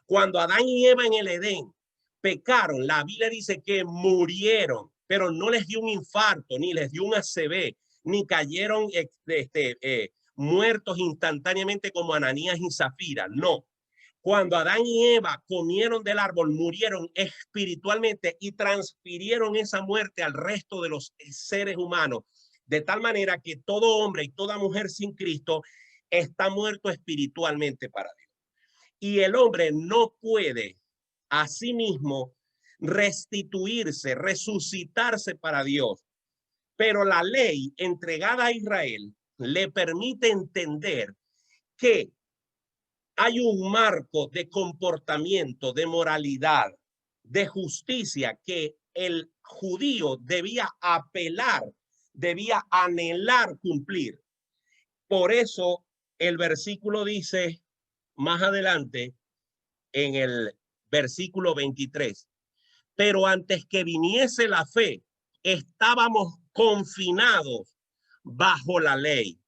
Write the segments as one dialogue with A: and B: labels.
A: Cuando Adán y Eva en el Edén pecaron, la Biblia dice que murieron, pero no les dio un infarto, ni les dio un ACV, ni cayeron muertos instantáneamente como Ananías y Zafira. No. Cuando Adán y Eva comieron del árbol, murieron espiritualmente y transfirieron esa muerte al resto de los seres humanos, de tal manera que todo hombre y toda mujer sin Cristo está muerto espiritualmente para Dios. Y el hombre no puede a sí mismo restituirse, resucitarse para Dios. Pero la ley entregada a Israel le permite entender que hay un marco de comportamiento, de moralidad, de justicia que el judío debía apelar, debía anhelar cumplir. Por eso el versículo dice más adelante en el versículo 23, pero antes que viniese la fe, estábamos confinados bajo la ley,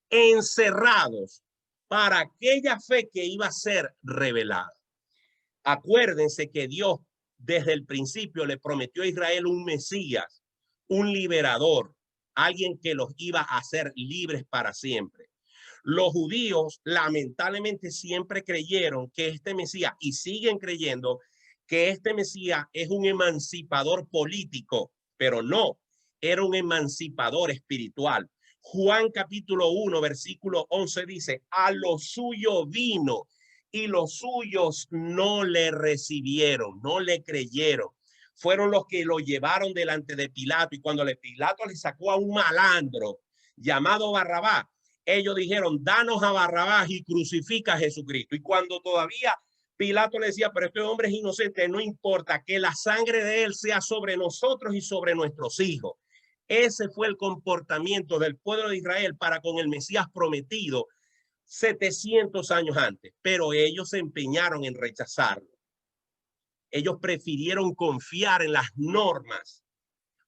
A: encerrados para aquella fe que iba a ser revelada. Acuérdense que Dios desde el principio le prometió a Israel un Mesías, un liberador, alguien que los iba a hacer libres para siempre. Los judíos lamentablemente siempre creyeron que este Mesías, y siguen creyendo que este Mesías es un emancipador político, pero no, era un emancipador espiritual. Juan capítulo 1, versículo 11 dice, a lo suyo vino y los suyos no le recibieron, no le creyeron. Fueron los que lo llevaron delante de Pilato, y cuando Pilato le sacó a un malandro llamado Barrabás, ellos dijeron, danos a Barrabás y crucifica a Jesucristo. Y cuando todavía Pilato le decía, pero este hombre es inocente, no importa, que la sangre de él sea sobre nosotros y sobre nuestros hijos. Ese fue el comportamiento del pueblo de Israel para con el Mesías prometido 700 años antes, pero ellos se empeñaron en rechazarlo. Ellos prefirieron confiar en las normas.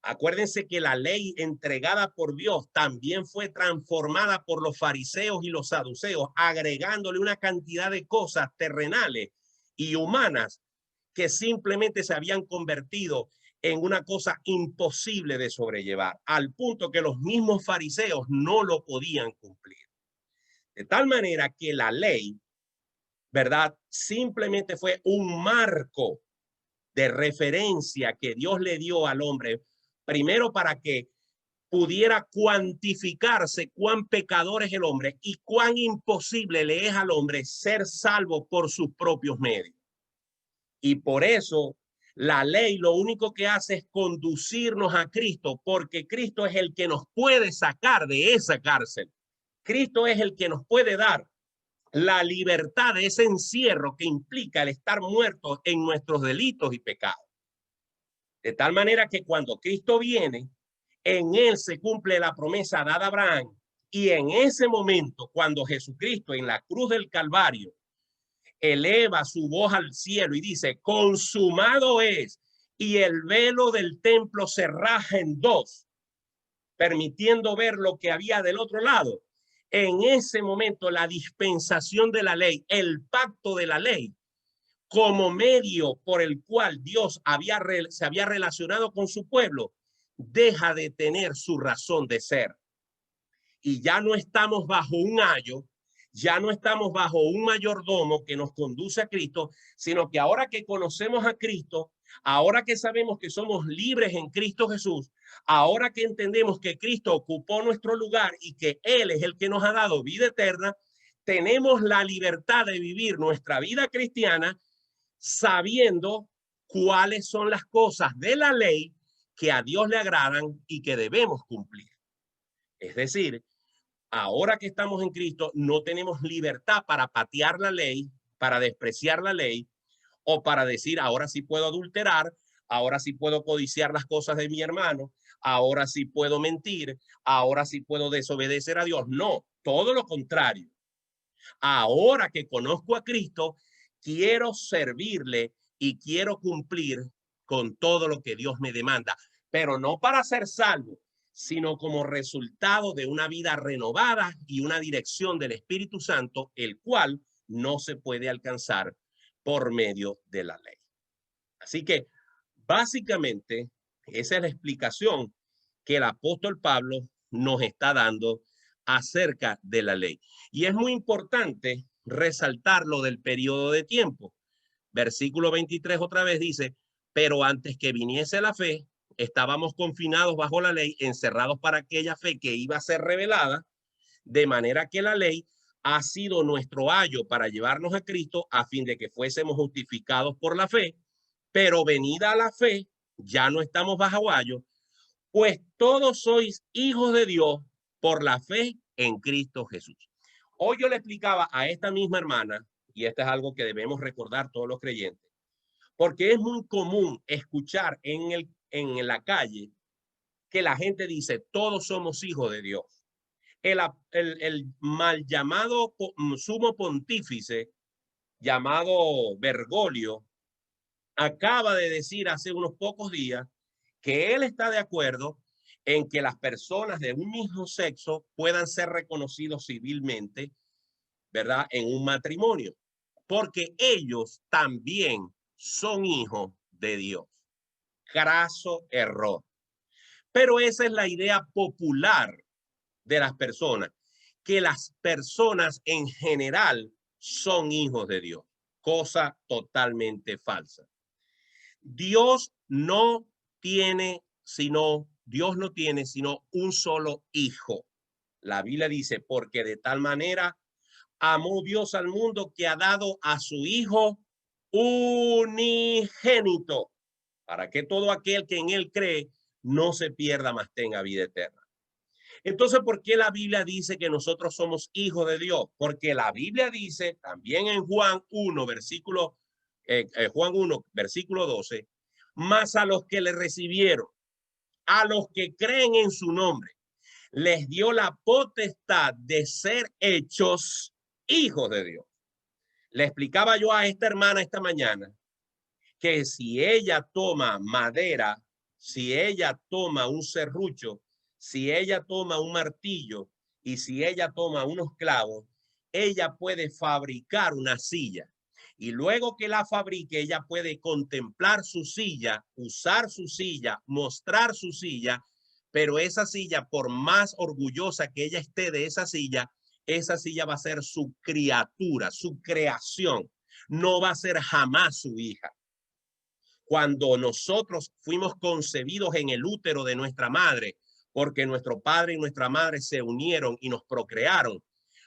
A: Acuérdense que la ley entregada por Dios también fue transformada por los fariseos y los saduceos, agregándole una cantidad de cosas terrenales y humanas que simplemente se habían convertido en una cosa imposible de sobrellevar, al punto que los mismos fariseos no lo podían cumplir. De tal manera que la ley, ¿verdad? Simplemente fue un marco de referencia que Dios le dio al hombre, primero para que pudiera cuantificarse cuán pecador es el hombre y cuán imposible le es al hombre ser salvo por sus propios medios. Y por eso la ley lo único que hace es conducirnos a Cristo, porque Cristo es el que nos puede sacar de esa cárcel. Cristo es el que nos puede dar la libertad de ese encierro que implica el estar muertos en nuestros delitos y pecados. De tal manera que cuando Cristo viene, en él se cumple la promesa dada a Abraham, y en ese momento, cuando Jesucristo en la cruz del Calvario eleva su voz al cielo y dice, consumado es, y el velo del templo se raja en dos, permitiendo ver lo que había del otro lado. En ese momento, la dispensación de la ley, el pacto de la ley, como medio por el cual Dios se había relacionado con su pueblo, deja de tener su razón de ser. Y ya no estamos bajo un ayo, ya no estamos bajo un mayordomo que nos conduce a Cristo, sino que ahora que conocemos a Cristo, ahora que sabemos que somos libres en Cristo Jesús, ahora que entendemos que Cristo ocupó nuestro lugar y que Él es el que nos ha dado vida eterna, tenemos la libertad de vivir nuestra vida cristiana sabiendo cuáles son las cosas de la ley que a Dios le agradan y que debemos cumplir. Es decir, ahora que estamos en Cristo, no tenemos libertad para patear la ley, para despreciar la ley, o para decir, ahora sí puedo adulterar, ahora sí puedo codiciar las cosas de mi hermano, ahora sí puedo mentir, ahora sí puedo desobedecer a Dios. No, todo lo contrario. Ahora que conozco a Cristo, quiero servirle y quiero cumplir con todo lo que Dios me demanda, pero no para ser salvo, sino como resultado de una vida renovada y una dirección del Espíritu Santo, el cual no se puede alcanzar por medio de la ley. Así que básicamente esa es la explicación que el apóstol Pablo nos está dando acerca de la ley. Y es muy importante resaltar lo del periodo de tiempo. Versículo 23 otra vez dice, pero antes que viniese la fe, estábamos confinados bajo la ley, encerrados para aquella fe que iba a ser revelada, de manera que la ley ha sido nuestro ayo para llevarnos a Cristo a fin de que fuésemos justificados por la fe, pero venida la fe, ya no estamos bajo ayo, pues todos sois hijos de Dios por la fe en Cristo Jesús. Hoy yo le explicaba a esta misma hermana, y esto es algo que debemos recordar todos los creyentes, porque es muy común escuchar en la calle que la gente dice, todos somos hijos de Dios. El mal llamado sumo pontífice, llamado Bergoglio, acaba de decir hace unos pocos días que él está de acuerdo en que las personas de un mismo sexo puedan ser reconocidos civilmente, ¿verdad? En un matrimonio, porque ellos también son hijos de Dios. Craso error. Pero esa es la idea popular de las personas, que las personas en general son hijos de Dios, cosa totalmente falsa. Dios no tiene sino un solo hijo. La Biblia dice, porque de tal manera amó Dios al mundo que ha dado a su hijo unigénito, para que todo aquel que en él cree no se pierda, mas tenga vida eterna. Entonces, ¿por qué la Biblia dice que nosotros somos hijos de Dios? Porque la Biblia dice también en Juan 1, versículo 12, más a los que le recibieron, a los que creen en su nombre, les dio la potestad de ser hechos hijos de Dios. Le explicaba yo a esta hermana esta mañana que si ella toma madera, si ella toma un serrucho, si ella toma un martillo y si ella toma unos clavos, ella puede fabricar una silla. Y luego que la fabrique, ella puede contemplar su silla, usar su silla, mostrar su silla, pero esa silla, por más orgullosa que ella esté de esa silla va a ser su criatura, su creación. No va a ser jamás su hija. Cuando nosotros fuimos concebidos en el útero de nuestra madre, porque nuestro padre y nuestra madre se unieron y nos procrearon,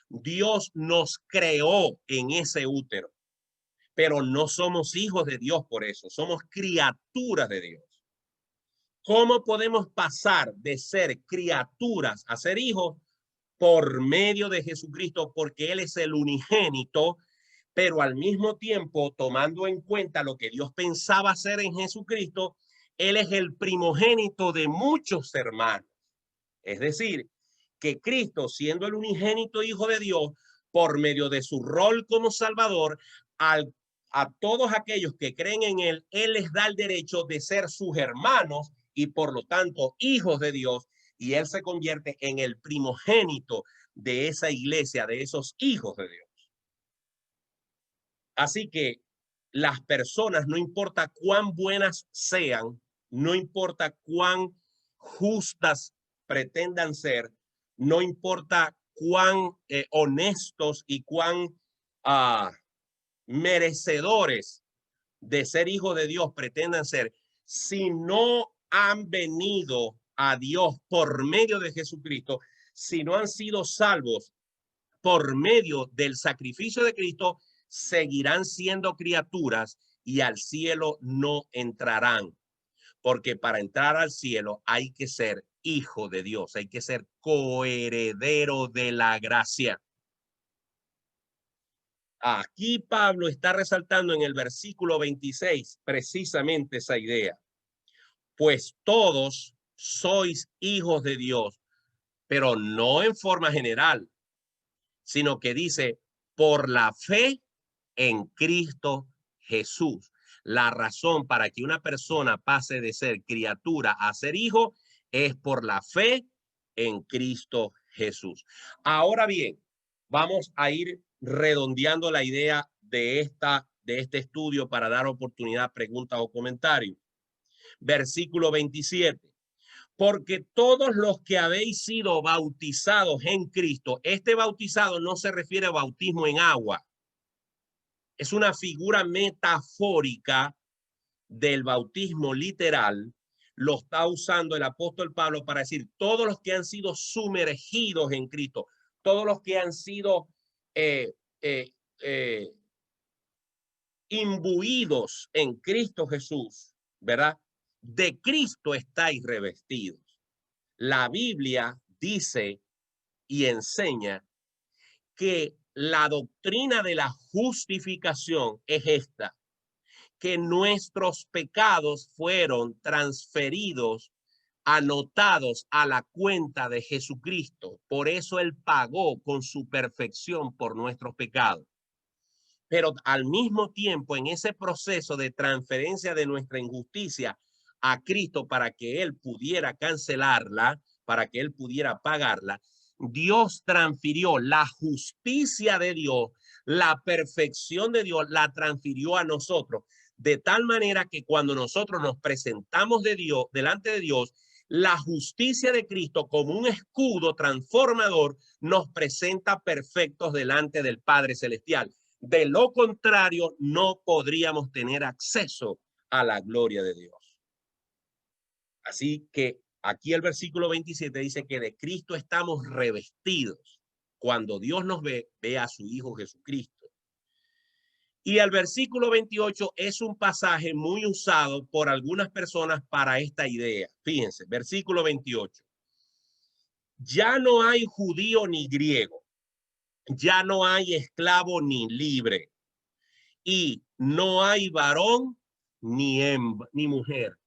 A: Dios nos creó en ese útero, pero no somos hijos de Dios por eso, somos criaturas de Dios. ¿Cómo podemos pasar de ser criaturas a ser hijos? Por medio de Jesucristo, porque Él es el unigénito, pero al mismo tiempo, tomando en cuenta lo que Dios pensaba hacer en Jesucristo, Él es el primogénito de muchos hermanos. Es decir, que Cristo, siendo el unigénito Hijo de Dios, por medio de su rol como Salvador, a todos aquellos que creen en Él, Él les da el derecho de ser sus hermanos y por lo tanto hijos de Dios, y Él se convierte en el primogénito de esa iglesia, de esos hijos de Dios. Así que las personas, no importa cuán buenas sean, no importa cuán justas pretendan ser, no importa cuán honestos y cuán merecedores de ser hijos de Dios pretendan ser, si no han venido a Dios por medio de Jesucristo, si no han sido salvos por medio del sacrificio de Cristo, seguirán siendo criaturas y al cielo no entrarán. Porque para entrar al cielo hay que ser hijo de Dios, hay que ser coheredero de la gracia. Aquí Pablo está resaltando en el versículo 26 precisamente esa idea. Pues todos sois hijos de Dios, pero no en forma general, sino que dice, por la fe en Cristo Jesús. La razón para que una persona pase de ser criatura a ser hijo es por la fe en Cristo Jesús. Ahora bien, vamos a ir redondeando la idea de de este estudio para dar oportunidad a preguntas o comentarios. Versículo 27. Porque todos los que habéis sido bautizados en Cristo, este bautizado no se refiere a bautismo en agua. Es una figura metafórica del bautismo literal. Lo está usando el apóstol Pablo para decir todos los que han sido sumergidos en Cristo, todos los que han sido imbuidos en Cristo Jesús, ¿verdad? De Cristo estáis revestidos. La Biblia dice y enseña que la doctrina de la justificación es esta, que nuestros pecados fueron transferidos, anotados a la cuenta de Jesucristo. Por eso Él pagó con su perfección por nuestros pecados. Pero al mismo tiempo, en ese proceso de transferencia de nuestra injusticia a Cristo para que Él pudiera cancelarla, para que Él pudiera pagarla, Dios transfirió la justicia de Dios, la perfección de Dios, la transfirió a nosotros. De tal manera que cuando nosotros nos presentamos de Dios, delante de Dios, la justicia de Cristo como un escudo transformador nos presenta perfectos delante del Padre Celestial. De lo contrario, no podríamos tener acceso a la gloria de Dios. Así que aquí el versículo 27 dice que de Cristo estamos revestidos. Cuando Dios nos ve, ve a su Hijo Jesucristo. Y el versículo 28 es un pasaje muy usado por algunas personas para esta idea. Fíjense, versículo 28. Ya no hay judío ni griego, ya no hay esclavo ni libre, y no hay varón ni mujer,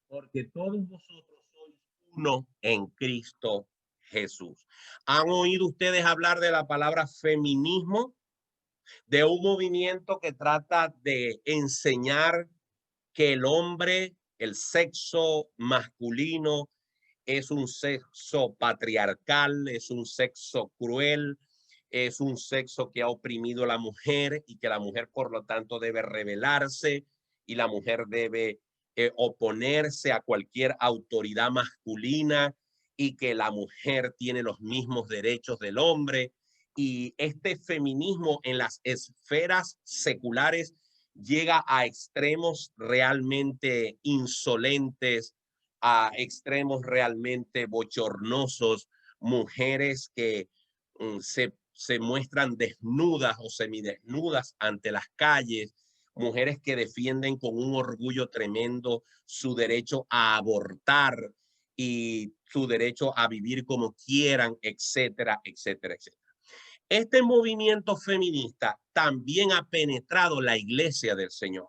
A: porque todos vosotros sois uno en Cristo Jesús. ¿Han oído ustedes hablar de la palabra feminismo? De un movimiento que trata de enseñar que el hombre, el sexo masculino, es un sexo patriarcal, es un sexo cruel, es un sexo que ha oprimido a la mujer y que la mujer, por lo tanto, debe rebelarse y la mujer debe oponerse a cualquier autoridad masculina y que la mujer tiene los mismos derechos del hombre. Y este feminismo en las esferas seculares llega a extremos realmente insolentes, a extremos realmente bochornosos, mujeres que se muestran desnudas o semidesnudas ante las calles, mujeres que defienden con un orgullo tremendo su derecho a abortar y su derecho a vivir como quieran, etcétera, etcétera, etcétera. Este movimiento feminista también ha penetrado la iglesia del Señor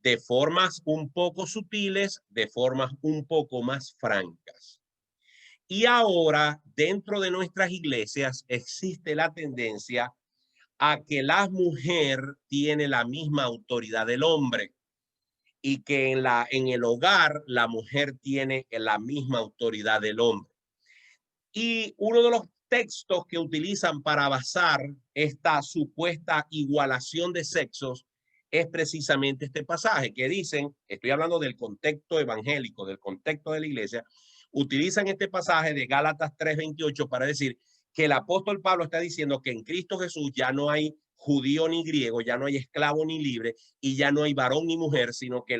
A: de formas un poco sutiles, de formas un poco más francas. Y ahora, dentro de nuestras iglesias, existe la tendencia a que la mujer tiene la misma autoridad del hombre y que en el hogar la mujer tiene la misma autoridad del hombre. Y uno de los textos que utilizan para basar esta supuesta igualación de sexos es precisamente este pasaje que dicen, estoy hablando del contexto evangélico, del contexto de la iglesia, utilizan este pasaje de Gálatas 3:28 para decir que el apóstol Pablo está diciendo que en Cristo Jesús ya no hay judío ni griego, ya no hay esclavo ni libre y ya no hay varón ni mujer, sino que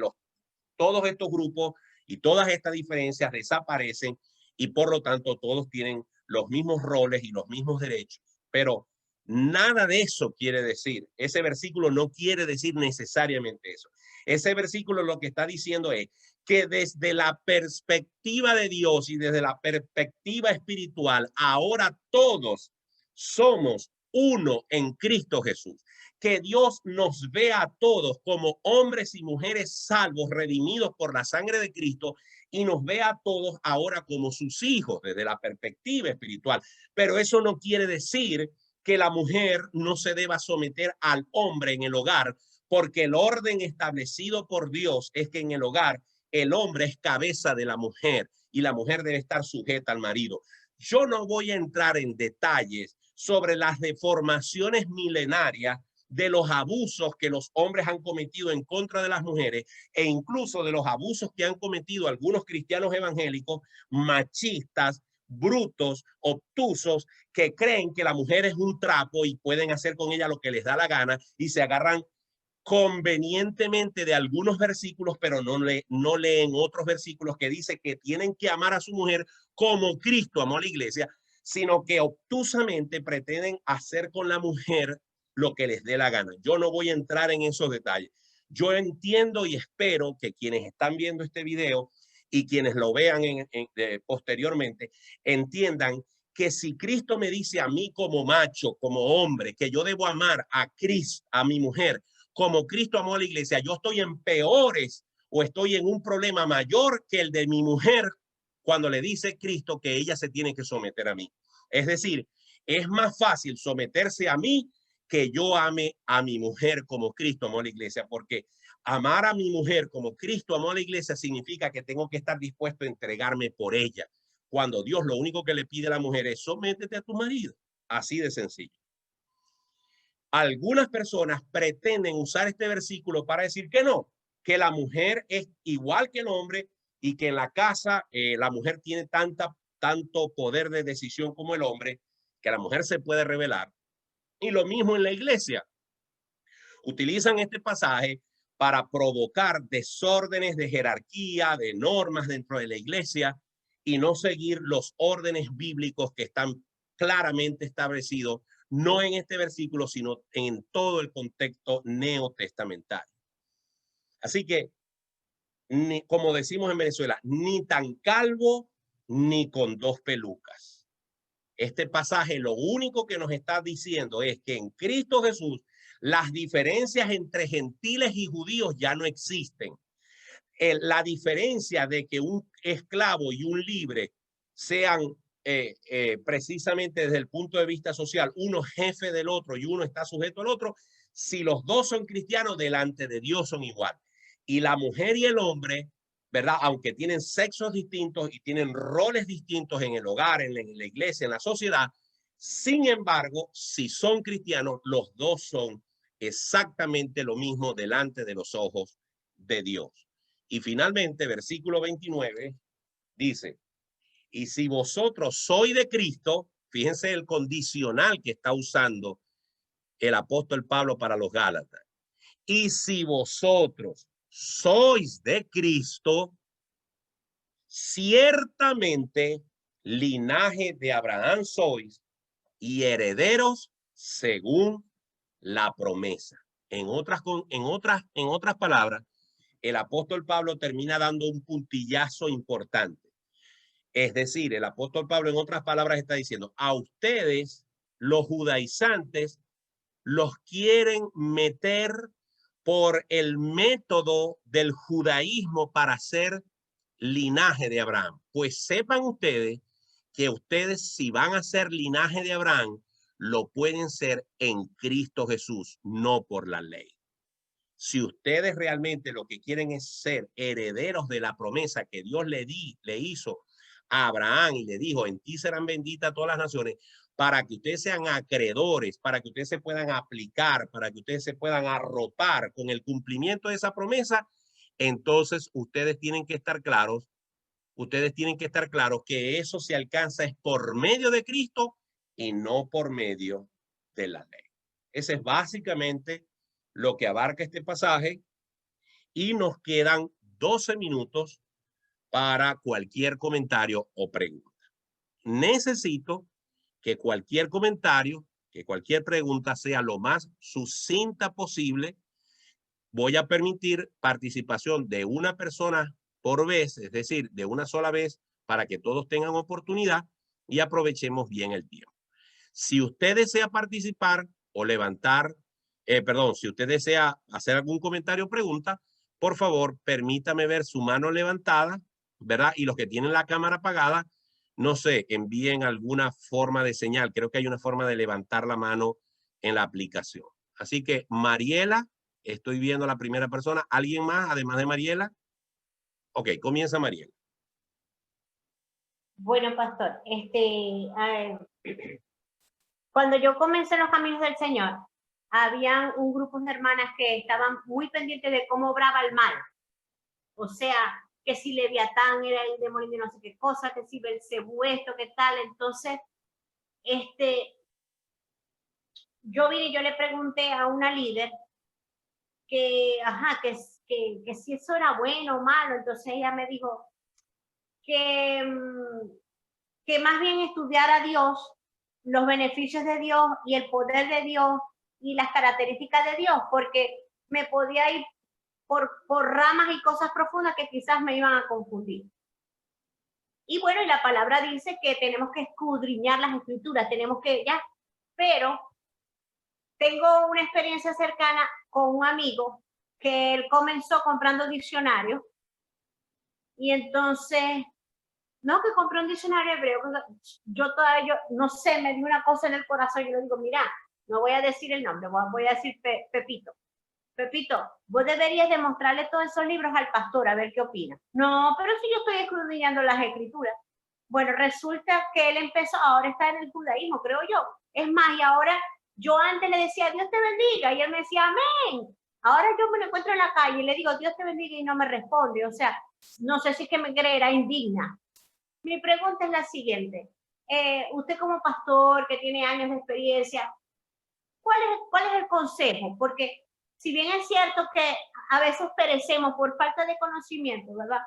A: todos estos grupos y todas estas diferencias desaparecen y por lo tanto todos tienen los mismos roles y los mismos derechos. Pero nada de eso quiere decir, ese versículo no quiere decir necesariamente eso. Ese versículo lo que está diciendo es que desde la perspectiva de Dios y desde la perspectiva espiritual, ahora todos somos uno en Cristo Jesús. Que Dios nos vea a todos como hombres y mujeres salvos, redimidos por la sangre de Cristo, y nos vea a todos ahora como sus hijos desde la perspectiva espiritual. Pero eso no quiere decir que la mujer no se deba someter al hombre en el hogar, porque el orden establecido por Dios es que en el hogar el hombre es cabeza de la mujer y la mujer debe estar sujeta al marido. Yo no voy a entrar en detalles sobre las deformaciones milenarias de los abusos que los hombres han cometido en contra de las mujeres e incluso de los abusos que han cometido algunos cristianos evangélicos machistas, brutos, obtusos, que creen que la mujer es un trapo y pueden hacer con ella lo que les da la gana y se agarran convenientemente de algunos versículos, pero no leen otros versículos que dice que tienen que amar a su mujer como Cristo amó a la iglesia, sino que obtusamente pretenden hacer con la mujer lo que les dé la gana. Yo no voy a entrar en esos detalles. Yo entiendo y espero que quienes están viendo este video y quienes lo vean posteriormente entiendan que si Cristo me dice a mí como macho, como hombre, que yo debo amar a Cristo, a mi mujer, como Cristo amó a la iglesia, yo estoy en peores o estoy en un problema mayor que el de mi mujer cuando le dice Cristo que ella se tiene que someter a mí. Es decir, es más fácil someterse a mí que yo ame a mi mujer como Cristo amó a la iglesia, porque amar a mi mujer como Cristo amó a la iglesia significa que tengo que estar dispuesto a entregarme por ella. Cuando Dios lo único que le pide a la mujer es sométete a tu marido. Así de sencillo. Algunas personas pretenden usar este versículo para decir que no, que la mujer es igual que el hombre y que en la casa la mujer tiene tanto poder de decisión como el hombre, que la mujer se puede rebelar. Y lo mismo en la iglesia. Utilizan este pasaje para provocar desórdenes de jerarquía, de normas dentro de la iglesia y no seguir los órdenes bíblicos que están claramente establecidos, no en este versículo, sino en todo el contexto neotestamentario. Así que, como decimos en Venezuela, ni tan calvo ni con dos pelucas. Este pasaje lo único que nos está diciendo es que en Cristo Jesús las diferencias entre gentiles y judíos ya no existen. La diferencia de que un esclavo y un libre sean precisamente desde el punto de vista social, uno jefe del otro y uno está sujeto al otro, si los dos son cristianos, delante de Dios son igual. Y la mujer y el hombre, ¿verdad? Aunque tienen sexos distintos y tienen roles distintos en el hogar, en la iglesia, en la sociedad, sin embargo, si son cristianos, los dos son exactamente lo mismo delante de los ojos de Dios. Y finalmente, versículo 29 dice, y si vosotros sois de Cristo, fíjense el condicional que está usando el apóstol Pablo para los Gálatas. Y si vosotros sois de Cristo, ciertamente linaje de Abraham sois y herederos según la promesa. En otras palabras, el apóstol Pablo termina dando un puntillazo importante. Es decir, el apóstol Pablo en otras palabras está diciendo, a ustedes, los judaizantes, los quieren meter por el método del judaísmo para ser linaje de Abraham. Pues sepan ustedes que ustedes, si van a ser linaje de Abraham, lo pueden ser en Cristo Jesús, no por la ley. Si ustedes realmente lo que quieren es ser herederos de la promesa que Dios le hizo a Abraham y le dijo, en ti serán benditas todas las naciones, para que ustedes sean acreedores, para que ustedes se puedan aplicar, para que ustedes se puedan arropar con el cumplimiento de esa promesa, entonces ustedes tienen que estar claros que eso se alcanza es por medio de Cristo y no por medio de la ley. Ese es básicamente lo que abarca este pasaje y nos quedan 12 minutos para cualquier comentario o pregunta. Necesito que cualquier comentario, que cualquier pregunta sea lo más sucinta posible. Voy a permitir participación de una persona por vez, es decir, de una sola vez, para que todos tengan oportunidad y aprovechemos bien el tiempo. Si usted desea participar o levantar, si usted desea hacer algún comentario o pregunta, por favor, permítame ver su mano levantada, ¿verdad? Y los que tienen la cámara apagada, no sé, envíen alguna forma de señal. Creo que hay una forma de levantar la mano en la aplicación. Así que, Mariela, estoy viendo a la primera persona. ¿Alguien más, además de Mariela? Ok, comienza Mariela.
B: Bueno, pastor, cuando yo comencé los caminos del Señor, habían un grupo de hermanas que estaban muy pendientes de cómo obraba el mal. O sea, que si Leviatán era el demonio de no sé qué cosa, que si Belcebú esto, qué tal. Entonces, yo vine y yo le pregunté a una líder que si eso era bueno o malo. Entonces ella me dijo que, que más bien estudiar a Dios, los beneficios de Dios y el poder de Dios y las características de Dios, porque me podía ir por ramas y cosas profundas que quizás me iban a confundir. Y bueno, y la palabra dice que tenemos que escudriñar las escrituras, tenemos que ya, pero tengo una experiencia cercana con un amigo que él comenzó comprando diccionarios y entonces, no, que compró un diccionario hebreo, yo todavía, no sé, me dio una cosa en el corazón y le digo, mira, no voy a decir el nombre, voy a decir Pepito. Pepito, vos deberías demostrarle todos esos libros al pastor a ver qué opina. No, pero si yo estoy escudriñando las escrituras. Bueno, resulta que él empezó, ahora está en el judaísmo, creo yo. Es más, y ahora yo antes le decía, Dios te bendiga, y él me decía, amén. Ahora yo me lo encuentro en la calle y le digo, Dios te bendiga, y no me responde. O sea, no sé si es que me creerá indigna. Mi pregunta es la siguiente. Usted como pastor que tiene años de experiencia, ¿cuál es el consejo? Porque si bien es cierto que a veces perecemos por falta de conocimiento, ¿verdad?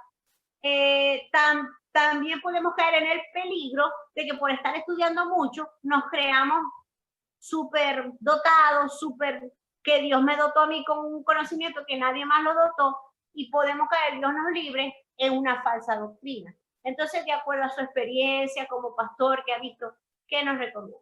B: También podemos caer en el peligro de que por estar estudiando mucho nos creamos súper dotados, que Dios me dotó a mí con un conocimiento que nadie más lo dotó y podemos caer, Dios nos libre, en una falsa doctrina. Entonces, de acuerdo a su experiencia como pastor que ha visto, ¿qué nos recomienda?